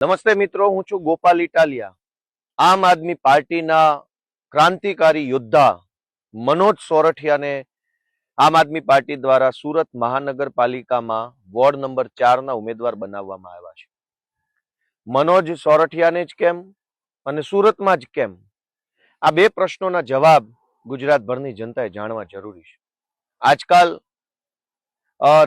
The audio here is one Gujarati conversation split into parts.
નમસ્તે મિત્રો, હું છું ગોપાલ ઇટાલિયા. આમ આદમી પાર્ટીના ક્રાંતિકારી યોદ્ધા મનોજ સોરઠિયાને આમ આદમી પાર્ટી દ્વારા સુરત મહાનગરપાલિકામાં વોર્ડ નંબર 4ના ઉમેદવાર બનાવવામાં આવ્યા છે. મનોજ સોરઠિયાને જ કેમ અને સુરતમાં જ કેમ? આ બે પ્રશ્નોના જવાબ ગુજરાતભરની જનતાએ જાણવા જરૂરી છે. આજકાલ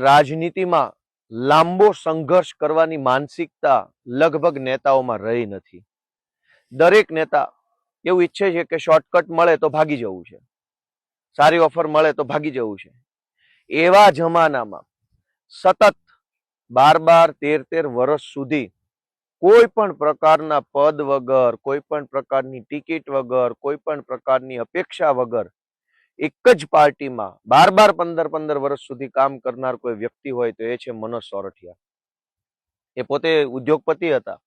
રાજનીતિમાં લાંબો સંઘર્ષ કરવાની માનસિકતા લગભગ નેતાઓમાં રહી નથી. દરેક નેતા એવું ઈચ્છે છે કે શોર્ટકટ મળે તો ભાગી જવું છે, સારી ઓફર મળે તો ભાગી જવું છે. એવા જમાનામાં સતત 12-13 વર્ષ સુધી કોઈ પણ પ્રકારના પદ વગર, કોઈ પણ પ્રકારની ટિકિટ વગર, કોઈ પણ પ્રકારની અપેક્ષા વગર એક જ પાર્ટીમાં 12-15 વર્ષ સુધી કામ કરનાર કોઈ વ્યક્તિ હોય તો એ છે મનોજ સોરઠિયા. એ પોતે ઉદ્યોગપતિ હતા.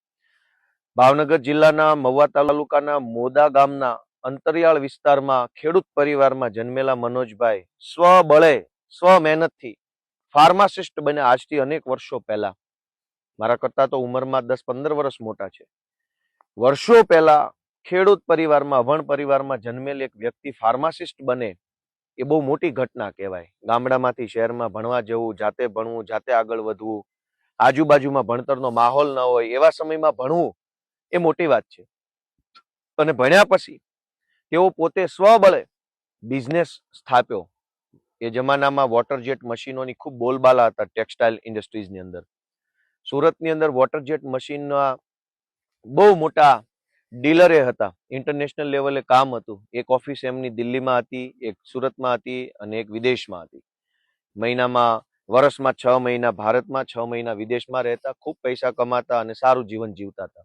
ભાવનગર જિલ્લાના મહુવા તાલુકાના મોદા ગામના અંતરિયાળ વિસ્તારમાં ખેડૂત પરિવારમાં જન્મેલા મનોજભાઈ સ્વબળે સ્વ મહેનતથી ફાર્માસિસ્ટ બન્યા. આજથી અનેક વર્ષો પહેલા, મારા કરતા તો ઉંમરમાં 10-15 વર્ષ મોટા છે. વર્ષો પહેલા ખેડૂત પરિવારમાં, વણ પરિવારમાં જન્મેલ એક વ્યક્તિ ફાર્માસિસ્ટ બને એ બહુ મોટી ઘટના કહેવાય. ગામડામાંથી શહેરમાં ભણવા જવું, જાતે ભણવું, જાતે આગળ વધવું, આજુબાજુમાં ભણતરનો માહોલ ન હોય એવા સમયમાં ભણવું એ મોટી વાત છે. અને ભણ્યા પછી તેઓ પોતે સ્વબળે બિઝનેસ સ્થાપ્યો. એ જમાનામાં વોટર જેટ મશીનોની ખૂબ બોલબાલા હતા ટેક્સટાઇલ ઇન્ડસ્ટ્રીઝની અંદર. સુરતની અંદર વોટર જેટ મશીનના બહુ મોટા ડીલરે હતા. ઇન્ટરનેશનલ લેવલે કામ હતું. એક ઓફિસ એમની દિલ્હીમાં હતી, એક સુરતમાં હતી અને એક વિદેશમાં હતી. વર્ષમાં 6 મહિના ભારતમાં, 6 મહિના વિદેશમાં રહેતા, ખૂબ પૈસા કમાતા અને સારું જીવન જીવતા હતા.